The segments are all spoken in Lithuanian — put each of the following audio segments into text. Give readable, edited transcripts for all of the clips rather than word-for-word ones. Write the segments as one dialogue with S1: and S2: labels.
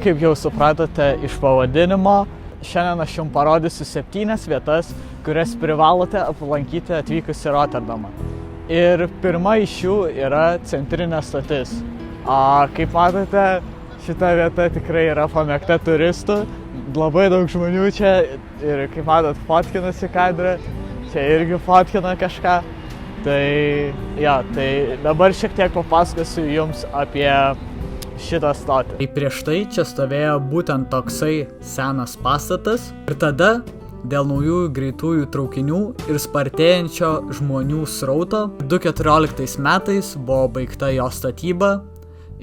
S1: kaip jau supratote iš pavadinimo, šiandien aš jums parodysiu 7 vietas, kurias privalote aplankyti atvykus į Rotterdamą. Ir pirma iš jų yra centrinė stotis. Kaip matote, šita vieta tikrai yra pamėgta turistų. Labai daug žmonių čia ir, kaip matot, fotkinasi kadrą. Čia irgi fotkina kažką. Tai dabar šiek tiek papasakosiu jums apie šitą stotį. Tai prieš tai čia stovėjo būtent toksai senas pastatas ir tada dėl naujųjų greitųjų traukinių ir spartėjančio žmonių srauto 2014 metais buvo baigta jo statyba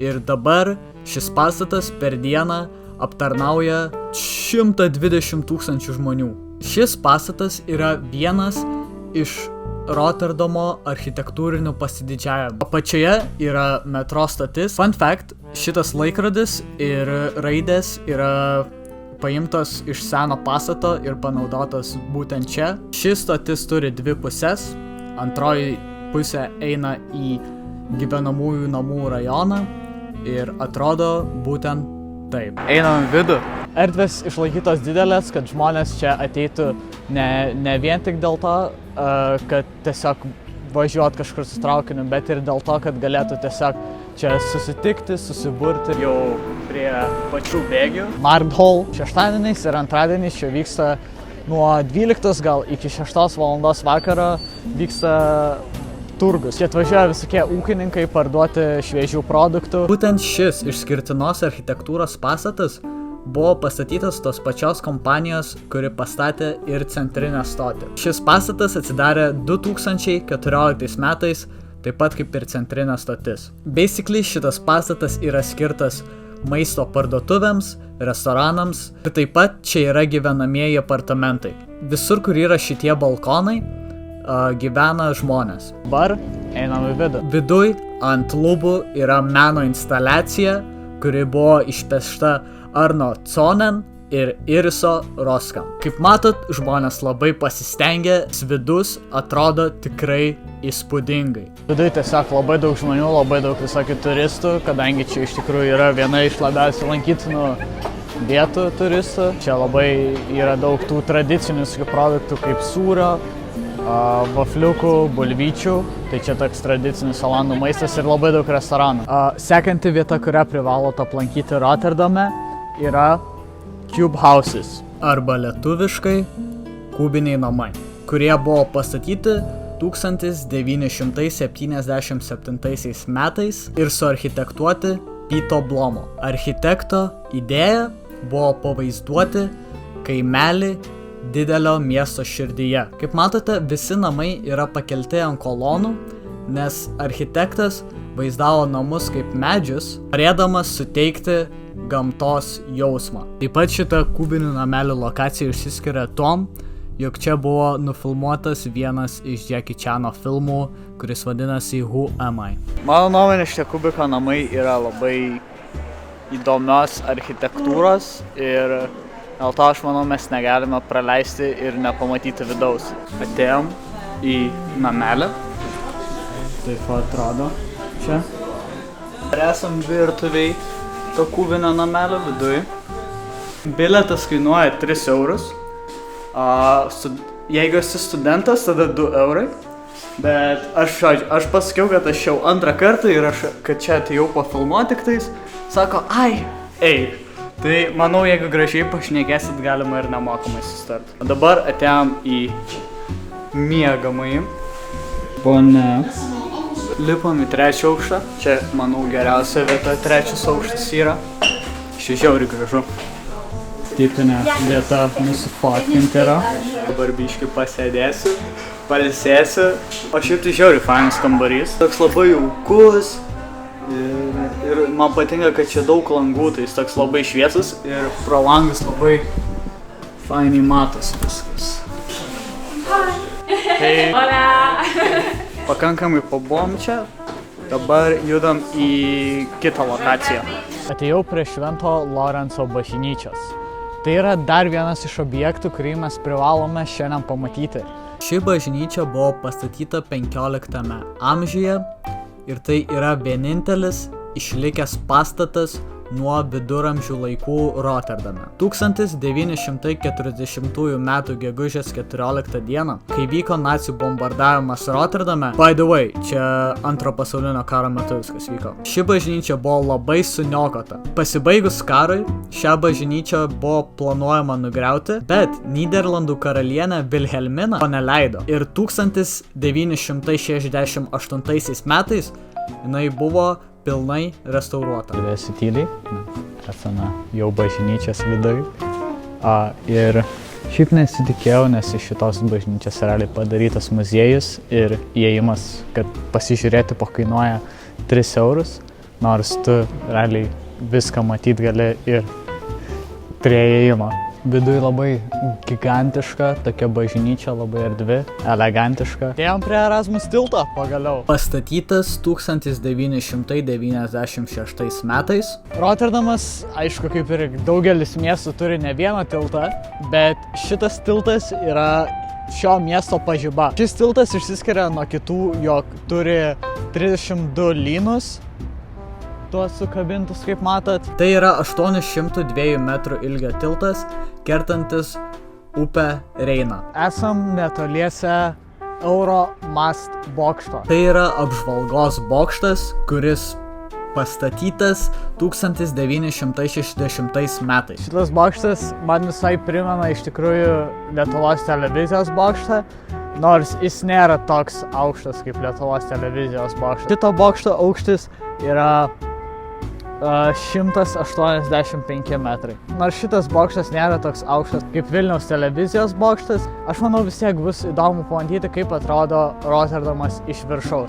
S1: ir dabar šis pastatas per dieną aptarnauja 120 000 žmonių. Šis pastatas yra vienas iš Rotterdamo architektūrinių pasididžiavimų. Apačioje yra metro stotis. Fun fact, šitas laikrodis ir raidės yra paimtos iš seno pastato ir panaudotas būtent čia. Šis stotis turi 2 pusės. Antroji pusė eina į gyvenamųjų namų rajoną ir atrodo būtent taip. Einam į vidų. Erdvės išlaikytos didelės, kad žmonės čia ateitų ne vien tik dėl to, kad tiesiog važiuot kažkur su traukiniu, bet ir dėl to, kad galėtų tiesiog čia susitikti, susiburti jau prie pačių bėgių. Markthal šeštadieniais ir antradieniais čia vyksta nuo 12 gal iki 6 valandos vakaro vyksta turgus. Čia atvažiuoja visokie ūkininkai parduoti šviežių produktų. Būtent šis išskirtinos architektūros pastatas buvo pastatytas tos pačios kompanijos, kuri pastatė ir centrinę stotį. Šis pastatas atsidarė 2014 metais, taip pat kaip ir centrinė stotis. Basically, šitas pastatas yra skirtas maisto parduotuvėms, restoranams ir taip pat čia yra gyvenamieji apartamentai. Visur, kur yra šitie balkonai, gyvena žmonės. Dabar einam į vidų. Viduj ant lubų yra meno instaliacija, kuri buvo išpiešta Arno Conen ir Iriso Roskam. Kaip matot, žmonės labai pasistengė, vidus atrodo tikrai įspūdingai. Viduj tiesiog labai daug žmonių, labai daug visokių turistų, kadangi čia iš tikrųjų yra viena iš labiausiai lankytinų vietų turistų. Čia labai yra daug tų tradicinių produktų kaip sūrio, vafliukų, bulvyčių. Tai čia toks tradicinis olandų maistas ir labai daug restoranų. Sekanti vieta, kurią privalot aplankyti Rotterdame, yra Cube Houses, arba lietuviškai kubiniai namai, kurie buvo pastatyti 1977 metais ir suarchitektuoti Pito Blomo. Architekto idėja buvo pavaizduoti kaimelį didelio miesto širdyje. Kaip matote, visi namai yra pakelti ant kolonų, nes architektas vaizdavo namus kaip medžius, norėdamas suteikti gamtos jausmą. Taip pat šita kubinių namelių lokacija išsiskiria tom, jog čia buvo nufilmuotas vienas iš Jackie Chano filmų, kuris vadinasi Who Am I? Mano nuomonė, šitie kubiko namai yra labai įdomios architektūros ir dėl to aš manau mes negalime praleisti ir nepamatyti vidaus. Atėjom į namelį. Taip atrodo čia. Ir esam virtuviai to kubinio namelio viduj. Bilietas kainuoja 3 eurus. Jeigu esi studentas, tada 2 eurai. Bet aš pasakiau, kad aš jau antrą kartą ir kad čia atėjau pafilmuoti tiktais. Sako, eik. Tai manau, jeigu gražiai pašnekėsit, galima ir nemokamai susitarti. Dabar atėjom į miegamąjį. Pone. Lipam į 3 aukštą. Čia, manau, geriausia vieta 3 aukštas yra. Čia žiauriai gražu. Tipinė vieta nusifotkinti yra. Dabar biškį pasėdėsiu, pailsėsiu. O šiaip tai žiauriai fainas kambarys. Toks labai jaukus. Ir man patinka, kad čia daug langų, tai jis toks labai šviesus ir pro langus labai fainiai matos viskas. Hey. Pakankamai pabuvom čia, dabar judam į kitą lokaciją. Atėjau prie Švento Lorenco bažnyčios. Tai yra dar vienas iš objektų, kurį mes privalome šiandien pamatyti. Ši bažnyčia buvo pastatyta 15 amžiuje ir tai yra vienintelis išlikęs pastatas nuo viduramžių laikų Rotterdame. 1940 m. gegužės 14 d., kai vyko nacių bombardavimas Rotterdame, by the way, čia antro pasaulinio karo metu viskas vyko, ši bažnyčia buvo labai suniokota. Pasibaigus karui, šią bažnyčią buvo planuojama nugriauti, bet Nyderlandų karalienė Vilhelmina to neleido. Ir 1968 metais jinai buvo pilnai restauruota. Vėsi tyliai, esame jau bažnyčios viduje. Ir šiaip nesitikėjau, nes iš šitos bažnyčios realiai padarytas muziejus ir įėjimas, kad pasižiūrėti kainuoja 3 eurus, nors tu realiai viską matyt gali ir prie įėjimo. Viduje labai gigantiška, tokia bažnyčia, labai erdvi, elegantiška. Atėjom prie Erasmus tilto pagaliau. Pastatytas 1996 metais. Rotterdamas, aišku, kaip ir daugelis miestų turi ne vieną tiltą, bet šitas tiltas yra šio miesto pažiba. Šis tiltas išsiskiria nuo kitų, jog turi 32 lynus. Tuos sukabintus, kaip matot. Tai yra 802 metrų ilgio tiltas, kertantis upę Reiną. Esam netoliese Euromast bokšto. Tai yra apžvalgos bokštas, kuris pastatytas 1960 metais. Šitas bokštas man visai primena iš tikrųjų Lietuvos televizijos bokštą, nors jis nėra toks aukštas kaip Lietuvos televizijos bokštas. Šito bokšto aukštis yra 185 metrai. Nors šitas bokštas nėra toks aukštas kaip Vilniaus televizijos bokštas, aš manau vis tiek bus įdomu pamatyti, kaip atrodo Rotterdamas iš viršaus.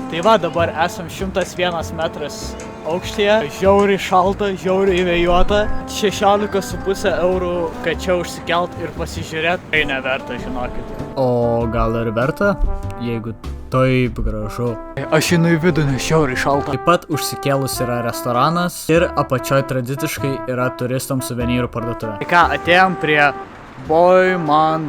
S1: Tai va, dabar esam 101 metras aukštyje, žiauriai šalta, žiauriai vėjuota, 16,5 eurų, kad čia užsikelt ir pasižiūrėt, tai neverta, žinokit. O gal ir verta, jeigu taip gražu. Aš einu į vidų, nes žiauriai šalta. Taip pat užsikėlus yra restoranas ir apačioj tradiciškai yra turistams suvenyrų parduotuvė. Tai ką, atėjom prie Boijman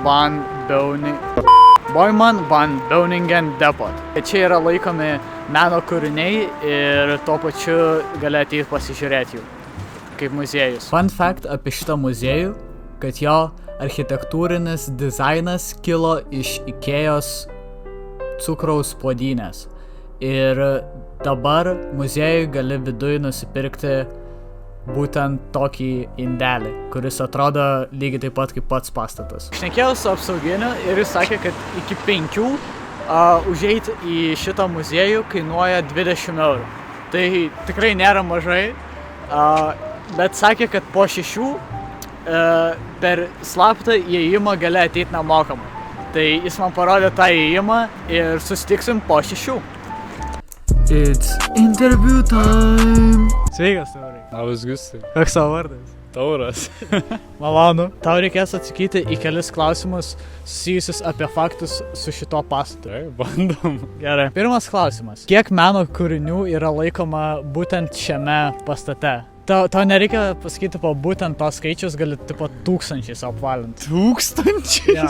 S1: van Beuningen Depot. Čia yra laikomi meno kūriniai ir tuo pačiu gali ateiti pasižiūrėti jų, kaip muziejus. Fun fact apie šitą muziejų, kad jo architektūrinis dizainas kilo iš Ikėjos cukraus puodynės. Ir dabar muziejui gali viduj nusipirkti būtent tokį indelį, kuris atrodo lygiai taip pat kaip pats pastatas. Šnekėjau su apsauginiu ir jis sakė, kad iki 5 užeiti į šitą muziejų kainuoja 20 eurų. Tai tikrai nėra mažai, bet sakė, kad po 6 per slaptą įėjimą gali ateiti nemokamai. Tai jis man parodė tą įėjimą ir susitiksim po 6. It's interview time! Sveikas, Taurai.
S2: Labas, Gustai.
S1: Koks savo vardas?
S2: Tauras.
S1: Malonu. Tau reikės atsakyti į kelis klausimus susijusius apie faktus su šito pastatu.
S2: Tai, bandom.
S1: Gerai. Pirmas klausimas. Kiek meno kūrinių yra laikoma būtent šiame pastate? Tau nereikia pasakyti po būtent to skaičius, gali tipo 1000 apvalinti.
S2: 1000?
S1: Ja.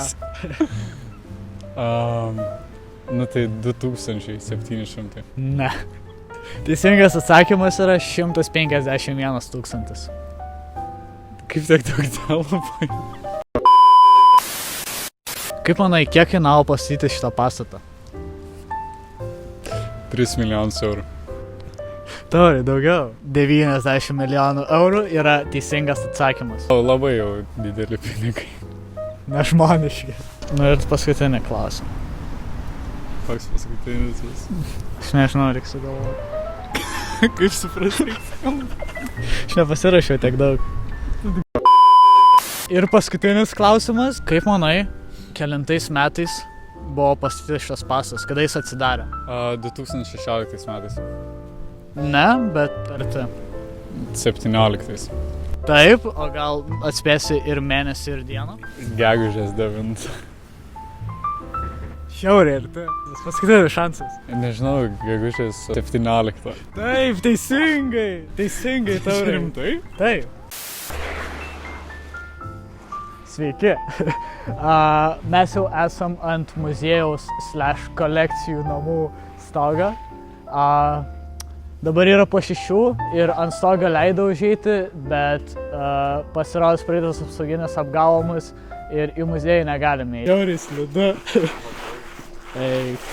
S2: Nu tai 2700.
S1: Ne. Teisingas atsakymas yra 151 tūkstantis.
S2: Kaip tiek daug labai?
S1: Kaip manai, kiek kainavo pastatyti šitą pastatą?
S2: 3 milijonus eurų.
S1: Tauri, daugiau. 90 milijonų eurų yra teisingas atsakymas.
S2: Labai jau dideli pinigai.
S1: Nežmoniški. Nu ir paskutinį klausimą.
S2: Koks paskutinis vis?
S1: Aš nežinau, reikia sugalvoti.
S2: Kaip suprasti, reikia sugalvoti?
S1: Aš nepasirašiau tiek daug. Ir paskutinis klausimas. Kaip manai, kelintais metais buvo pastatytas šitas pastatas? Kada jis atsidarė?
S2: 2016 metais.
S1: Ne, bet arti.
S2: 17.
S1: Taip, o gal atspėsi ir mėnesį ir dieną?
S2: Gegužės 9.
S1: Šiauriai arti. Tas paskutinis šansas.
S2: Nežinau, gegužės 17.
S1: Taip, teisingai. Teisingai, Taurai.
S2: Rimtai?
S1: Taip. Sveiki. Mes jau esam ant muziejaus / kolekcijų namų stogo. Dabar yra po 6 ir ant stogo leido užeiti, bet pasirodys praeitas apsauginės apgavomus ir į muziejų negalime įeiti. Jauriai slidu. Eik.